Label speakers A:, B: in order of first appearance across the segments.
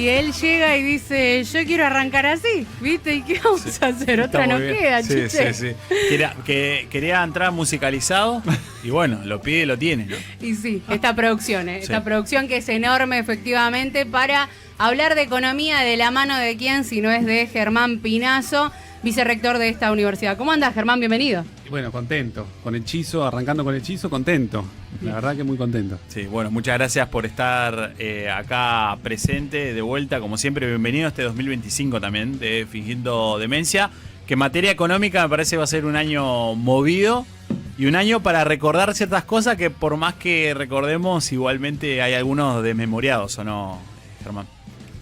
A: Y él llega y dice, yo quiero arrancar así, ¿viste? ¿Y qué vamos a hacer? Otra nos queda,
B: sí,
A: chiche.
B: sí. Quería entrar musicalizado y bueno, lo pide y lo tiene, ¿no?
A: Y sí, esta producción, esta producción que es enorme efectivamente para hablar de economía de la mano de quién, si no es de Germán Pinazo, vicerrector de esta universidad. ¿Cómo andas, Germán? Bienvenido.
C: Bueno, contento, con el Chizo, arrancando con el Chizo, contento. La verdad que muy contento.
B: Sí, bueno, muchas gracias por estar acá presente, de vuelta, como siempre, bienvenido a este 2025 también, de Fingiendo Demencia, que en materia económica me parece va a ser un año movido y un año para recordar ciertas cosas que por más que recordemos, igualmente hay algunos desmemoriados, ¿o no, Germán?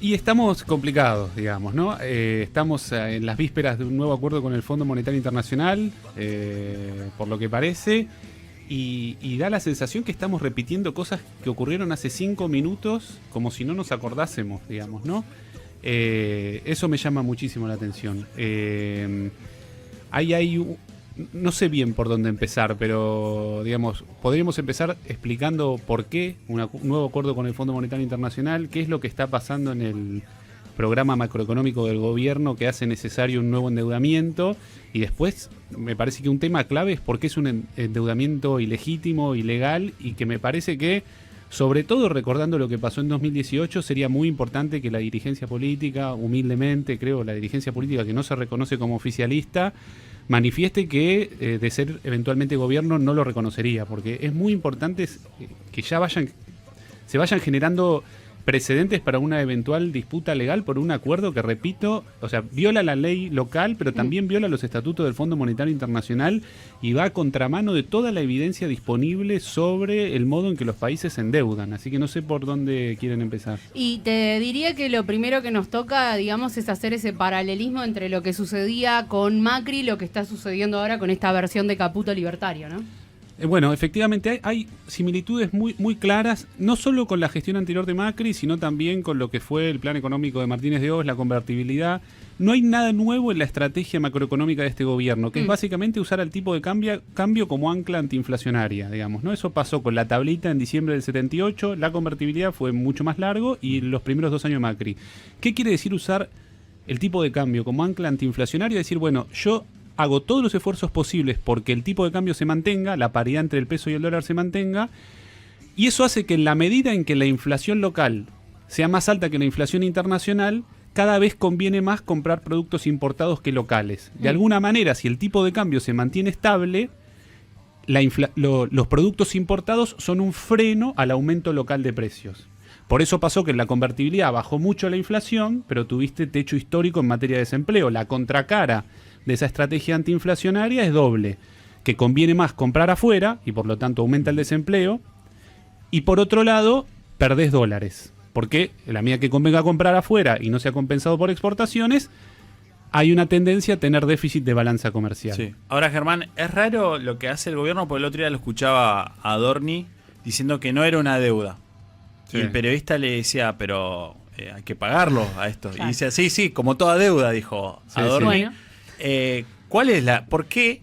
C: Y estamos complicados, digamos, ¿no? Estamos en las vísperas de un nuevo acuerdo con el Fondo Monetario Internacional, por lo que parece, y da la sensación que estamos repitiendo cosas que ocurrieron hace 5 minutos, como si no nos acordásemos, digamos, ¿no? Eso me llama muchísimo la atención. No sé bien por dónde empezar, pero digamos, podríamos empezar explicando por qué un nuevo acuerdo con el Fondo Monetario Internacional, qué es lo que está pasando en el programa macroeconómico del gobierno que hace necesario un nuevo endeudamiento, y después me parece que un tema clave es por qué es un endeudamiento ilegítimo, ilegal, y que me parece que, sobre todo recordando lo que pasó en 2018, sería muy importante que la dirigencia política, humildemente creo, la dirigencia política que no se reconoce como oficialista, manifieste que de ser eventualmente gobierno no lo reconocería, porque es muy importante que ya se vayan generando precedentes para una eventual disputa legal por un acuerdo que, repito, o sea, viola la ley local, pero también viola los estatutos del Fondo Monetario Internacional y va a contramano de toda la evidencia disponible sobre el modo en que los países se endeudan. Así que no sé por dónde quieren empezar.
A: Y te diría que lo primero que nos toca, digamos, es hacer ese paralelismo entre lo que sucedía con Macri y lo que está sucediendo ahora con esta versión de Caputo libertario, ¿no?
C: Bueno, efectivamente hay similitudes muy claras, no solo con la gestión anterior de Macri, sino también con lo que fue el plan económico de Martínez de Hoz, la convertibilidad. No hay nada nuevo en la estrategia macroeconómica de este gobierno, que es básicamente usar al tipo de cambio como ancla antiinflacionaria, digamos, ¿no? Eso pasó con la tablita en diciembre del 78, la convertibilidad fue mucho más largo y los primeros 2 años de Macri. ¿Qué quiere decir usar el tipo de cambio como ancla antiinflacionaria? Decir, bueno, yo hago todos los esfuerzos posibles porque el tipo de cambio se mantenga, la paridad entre el peso y el dólar se mantenga, y eso hace que en la medida en que la inflación local sea más alta que la inflación internacional, cada vez conviene más comprar productos importados que locales. De alguna manera, si el tipo de cambio se mantiene estable, los productos importados son un freno al aumento local de precios. Por eso pasó que en la convertibilidad bajó mucho la inflación, pero tuviste techo histórico en materia de desempleo. La contracara de esa estrategia antiinflacionaria es doble, que conviene más comprar afuera y por lo tanto aumenta el desempleo, y por otro lado perdés dólares, porque en la medida que convenga comprar afuera y no sea compensado por exportaciones, hay una tendencia a tener déficit de balanza comercial.
B: Sí. Ahora, Germán, es raro lo que hace el gobierno, porque el otro día lo escuchaba a Adorni diciendo que no era una deuda. Sí. Y el periodista le decía, pero hay que pagarlo a esto. Claro. Y dice, sí, como toda deuda, dijo Adorni. Sí. Bueno. ¿Cuál es por qué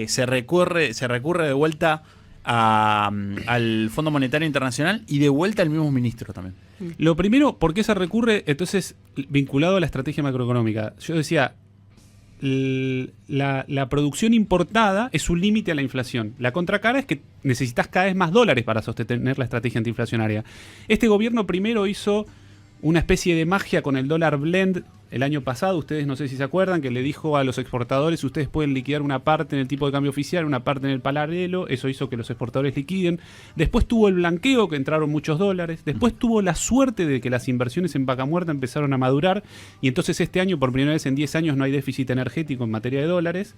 B: se recurre de vuelta al Fondo Monetario Internacional y de vuelta al mismo ministro también?
C: Lo primero, ¿por qué se recurre? Entonces, vinculado a la estrategia macroeconómica. Yo decía, la producción importada es un límite a la inflación. La contracara es que necesitas cada vez más dólares para sostener la estrategia antiinflacionaria. Este gobierno primero hizo una especie de magia con el dólar blend el año pasado, ustedes no sé si se acuerdan, que le dijo a los exportadores, ustedes pueden liquidar una parte en el tipo de cambio oficial, una parte en el paralelo, eso hizo que los exportadores liquiden. Después tuvo el blanqueo, que entraron muchos dólares. Después tuvo la suerte de que las inversiones en vaca muerta empezaron a madurar, y entonces este año, por primera vez en 10 años, no hay déficit energético en materia de dólares.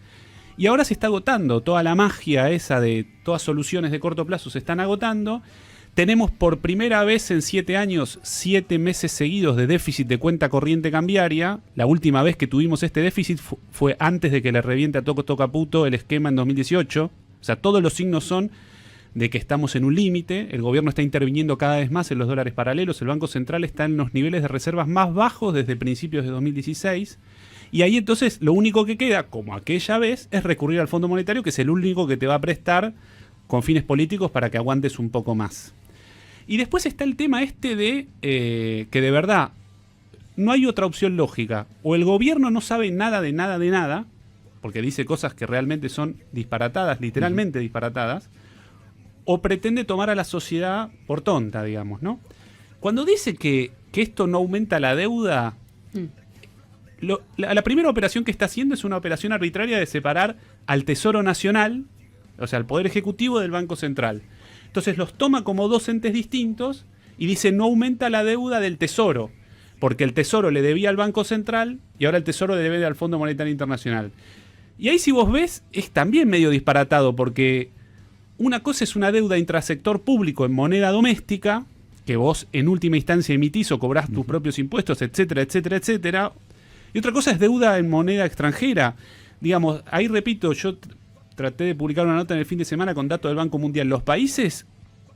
C: Y ahora se está agotando, toda la magia esa de todas soluciones de corto plazo se están agotando. Tenemos por primera vez en 7 años, 7 meses seguidos de déficit de cuenta corriente cambiaria. La última vez que tuvimos este déficit fue antes de que le reviente a Toto Caputo el esquema en 2018. O sea, todos los signos son de que estamos en un límite. El gobierno está interviniendo cada vez más en los dólares paralelos. El Banco Central está en los niveles de reservas más bajos desde principios de 2016. Y ahí entonces lo único que queda, como aquella vez, es recurrir al Fondo Monetario, que es el único que te va a prestar con fines políticos para que aguantes un poco más. Y después está el tema de que de verdad no hay otra opción lógica. O el gobierno no sabe nada de nada de nada, porque dice cosas que realmente son disparatadas, literalmente disparatadas, o pretende tomar a la sociedad por tonta, digamos, ¿no? Cuando dice que esto no aumenta la deuda, la primera operación que está haciendo es una operación arbitraria de separar al Tesoro Nacional, o sea, al Poder Ejecutivo del Banco Central. Entonces los toma como dos entes distintos y dice no aumenta la deuda del Tesoro, porque el Tesoro le debía al Banco Central y ahora el Tesoro le debe al Fondo Monetario Internacional. Y ahí, si vos ves, es también medio disparatado, porque una cosa es una deuda intrasector público en moneda doméstica, que vos en última instancia emitís o cobrás tus propios impuestos, etcétera, etcétera, etcétera. Y otra cosa es deuda en moneda extranjera. Digamos, ahí repito, yo traté de publicar una nota en el fin de semana con datos del Banco Mundial. Los países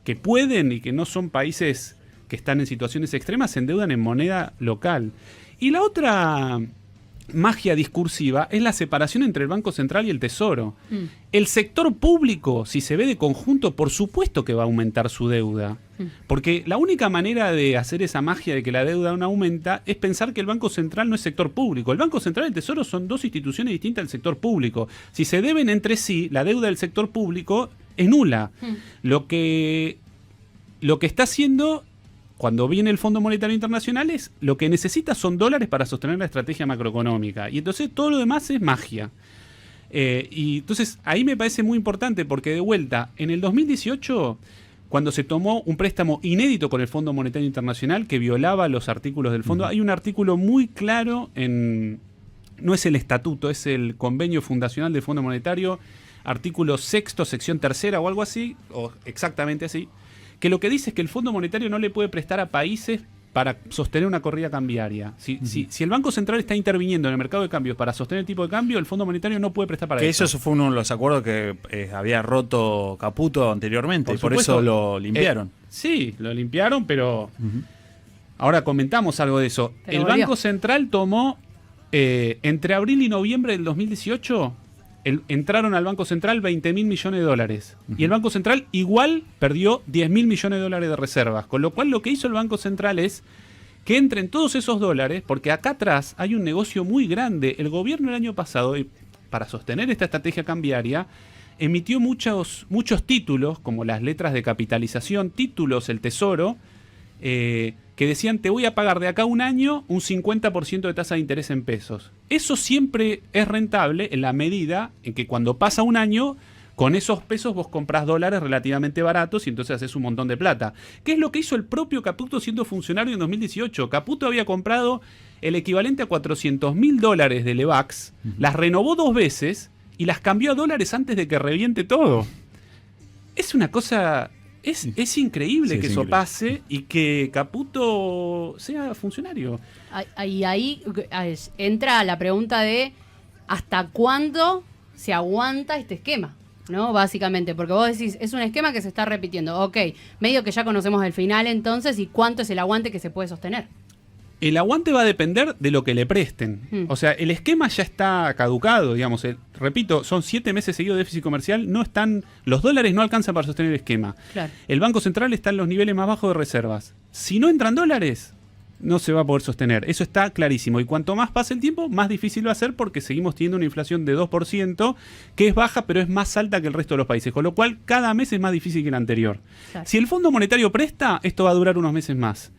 C: que pueden y que no son países que están en situaciones extremas se endeudan en moneda local. Y la otra magia discursiva es la separación entre el Banco Central y el Tesoro. El sector público, si se ve de conjunto, por supuesto que va a aumentar su deuda. Porque la única manera de hacer esa magia de que la deuda no aumenta es pensar que el Banco Central no es sector público. El Banco Central y el Tesoro son dos instituciones distintas del sector público. Si se deben entre sí, la deuda del sector público es nula. Lo que está haciendo, cuando viene el Fondo Monetario Internacional, es lo que necesita son dólares para sostener la estrategia macroeconómica. Y entonces todo lo demás es magia. Y entonces ahí me parece muy importante, porque de vuelta, en el 2018, cuando se tomó un préstamo inédito con el Fondo Monetario Internacional que violaba los artículos del fondo, hay un artículo muy claro no es el estatuto, es el convenio fundacional del Fondo Monetario, artículo 6º, sección 3ª o algo así, o exactamente así, que lo que dice es que el Fondo Monetario no le puede prestar a países para sostener una corrida cambiaria. Si el Banco Central está interviniendo en el mercado de cambios para sostener el tipo de cambio, el Fondo Monetario no puede prestar para eso.
B: Eso fue uno de los acuerdos que había roto Caputo anteriormente, por eso lo limpiaron.
C: Sí, lo limpiaron, pero ahora comentamos algo de eso.
A: Pero
C: el
A: volvió.
C: Banco Central tomó, entre abril y noviembre del 2018, entraron al Banco Central 20.000 millones de dólares. Y el Banco Central igual perdió 10.000 millones de dólares de reservas. Con lo cual lo que hizo el Banco Central es que entren todos esos dólares, porque acá atrás hay un negocio muy grande. El gobierno el año pasado, para sostener esta estrategia cambiaria, emitió muchos títulos, como las letras de capitalización, títulos, el Tesoro, que decían te voy a pagar de acá a un año un 50% de tasa de interés en pesos. Eso siempre es rentable en la medida en que cuando pasa un año, con esos pesos vos comprás dólares relativamente baratos y entonces haces un montón de plata. ¿Qué es lo que hizo el propio Caputo siendo funcionario en 2018? Caputo había comprado el equivalente a $400.000 de Levax, las renovó 2 veces y las cambió a dólares antes de que reviente todo. Es una cosa... Es increíble que eso pase y que Caputo sea funcionario.
A: Ahí entra la pregunta de ¿hasta cuándo se aguanta este esquema? ¿No? Básicamente, porque vos decís, es un esquema que se está repitiendo. Ok, medio que ya conocemos el final entonces, ¿y cuánto es el aguante que se puede sostener?
C: El aguante va a depender de lo que le presten. O sea, el esquema ya está caducado, digamos. Repito, son 7 meses seguidos de déficit comercial. Los dólares no alcanzan para sostener el esquema.
A: Claro.
C: El Banco Central está en los niveles más bajos de reservas. Si no entran dólares, no se va a poder sostener. Eso está clarísimo. Y cuanto más pase el tiempo, más difícil va a ser, porque seguimos teniendo una inflación de 2%, que es baja, pero es más alta que el resto de los países. Con lo cual, cada mes es más difícil que el anterior. Claro. Si el Fondo Monetario presta, esto va a durar unos meses más.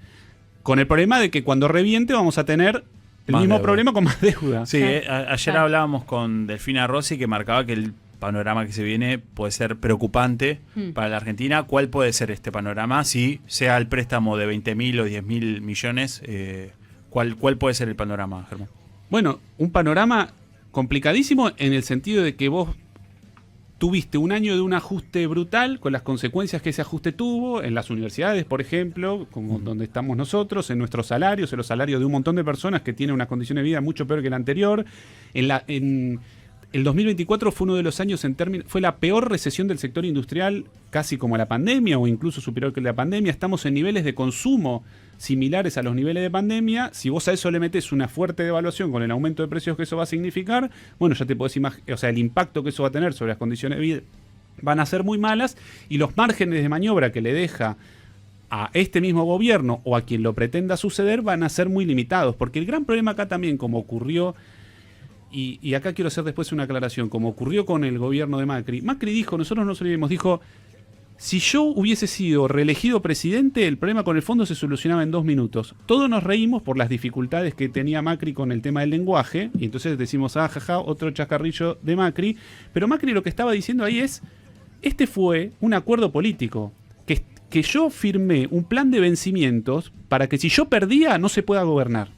C: Con el problema de que cuando reviente vamos a tener el mismo problema con más deuda.
B: Sí, ayer hablábamos con Delfina Rossi, que marcaba que el panorama que se viene puede ser preocupante para la Argentina. ¿Cuál puede ser este panorama? Si sea el préstamo de 20.000 o 10.000 millones, ¿cuál puede ser el panorama, Germán?
C: Bueno, un panorama complicadísimo en el sentido de que vos tuviste un año de un ajuste brutal, con las consecuencias que ese ajuste tuvo en las universidades, por ejemplo, como donde estamos nosotros, en nuestros salarios, en los salarios de un montón de personas que tienen unas condiciones de vida mucho peor que la anterior. En el 2024 fue uno de los años fue la peor recesión del sector industrial, casi como la pandemia o incluso superior que la pandemia. Estamos en niveles de consumo similares a los niveles de pandemia. Si vos a eso le metés una fuerte devaluación con el aumento de precios que eso va a significar, bueno, ya te podés imaginar, o sea, el impacto que eso va a tener sobre las condiciones de vida van a ser muy malas, y los márgenes de maniobra que le deja a este mismo gobierno o a quien lo pretenda suceder van a ser muy limitados, porque el gran problema acá también, como ocurrió, y acá quiero hacer después una aclaración, como ocurrió con el gobierno de Macri dijo, nosotros nos olvidemos, dijo, si yo hubiese sido reelegido presidente, el problema con el fondo se solucionaba en 2 minutos. Todos nos reímos por las dificultades que tenía Macri con el tema del lenguaje, y entonces decimos, jaja, otro chascarrillo de Macri, pero Macri lo que estaba diciendo ahí es, este fue un acuerdo político, que yo firmé un plan de vencimientos para que si yo perdía no se pueda gobernar.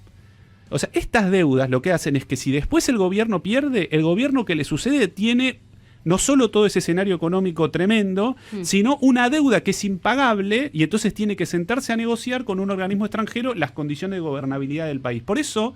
C: O sea, estas deudas lo que hacen es que si después el gobierno pierde, el gobierno que le sucede tiene no solo todo ese escenario económico tremendo, sino una deuda que es impagable y entonces tiene que sentarse a negociar con un organismo extranjero las condiciones de gobernabilidad del país. Por eso,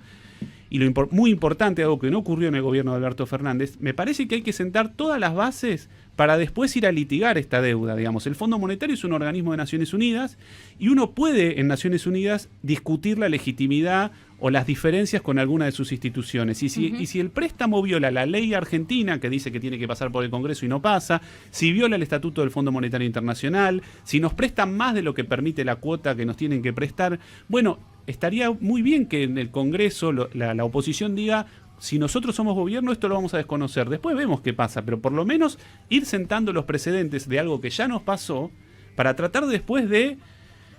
C: y muy importante, algo que no ocurrió en el gobierno de Alberto Fernández, me parece que hay que sentar todas las bases para después ir a litigar esta deuda. Digamos, el Fondo Monetario es un organismo de Naciones Unidas y uno puede en Naciones Unidas discutir la legitimidad o las diferencias con alguna de sus instituciones. Y si el préstamo viola la ley argentina, que dice que tiene que pasar por el Congreso y no pasa, si viola el Estatuto del Fondo Monetario Internacional, si nos prestan más de lo que permite la cuota que nos tienen que prestar, bueno, estaría muy bien que en el Congreso la oposición diga, si nosotros somos gobierno, esto lo vamos a desconocer. Después vemos qué pasa, pero por lo menos ir sentando los precedentes de algo que ya nos pasó para tratar después de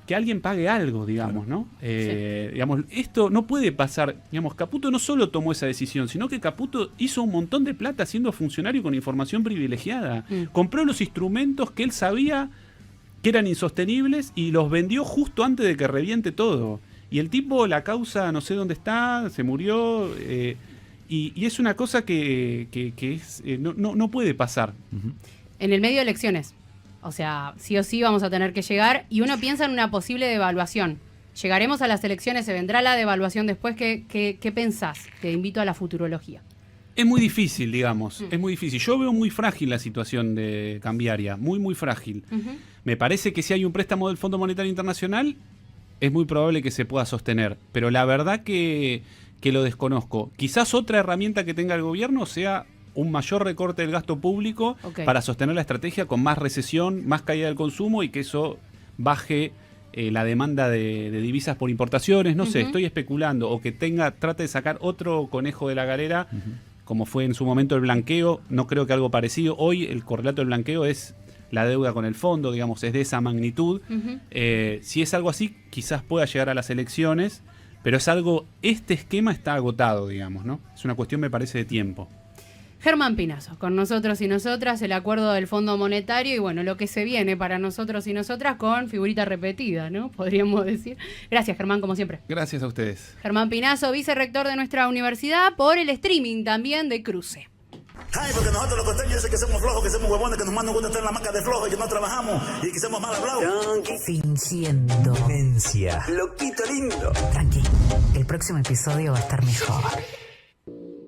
C: que alguien pague algo, digamos, ¿no? Digamos, esto no puede pasar. Digamos, Caputo no solo tomó esa decisión, sino que Caputo hizo un montón de plata siendo funcionario con información privilegiada. Compró los instrumentos que él sabía que eran insostenibles y los vendió justo antes de que reviente todo. Y el tipo, la causa, no sé dónde está, se murió... Y es una cosa que no puede pasar.
A: En el medio de elecciones. O sea, sí o sí vamos a tener que llegar. Y uno piensa en una posible devaluación. Llegaremos a las elecciones, se vendrá la devaluación después. ¿Qué pensás? Te invito a la futurología.
C: Es muy difícil, digamos. Es muy difícil. Yo veo muy frágil la situación cambiaria. Muy, muy frágil. Me parece que si hay un préstamo del Fondo Monetario Internacional, es muy probable que se pueda sostener. Pero la verdad que lo desconozco. Quizás otra herramienta que tenga el gobierno sea un mayor recorte del gasto público para sostener la estrategia con más recesión, más caída del consumo y que eso baje la demanda de divisas por importaciones. No sé, estoy especulando. O que trate de sacar otro conejo de la galera, como fue en su momento el blanqueo. No creo que algo parecido. Hoy el correlato del blanqueo es la deuda con el fondo, digamos, es de esa magnitud. Si es algo así, quizás pueda llegar a las elecciones. Pero es algo, este esquema está agotado, digamos, ¿no? Es una cuestión, me parece, de tiempo.
A: Germán Pinazo, con nosotros y nosotras, el acuerdo del Fondo Monetario y bueno, lo que se viene para nosotros y nosotras con figurita repetida, ¿no? Podríamos decir. Gracias, Germán, como siempre.
C: Gracias a ustedes.
A: Germán Pinazo, vicerrector de nuestra universidad, por el streaming también de Cruce.
D: Ay, porque nosotros los costeños dicen que somos flojos, que somos huevones, que nos mandan a estar en la maca de flojos y que no trabajamos y que somos mal hablados.
E: Fingiendo demencia.
D: Loquito lindo.
E: Tranqui, el próximo episodio va a estar mejor.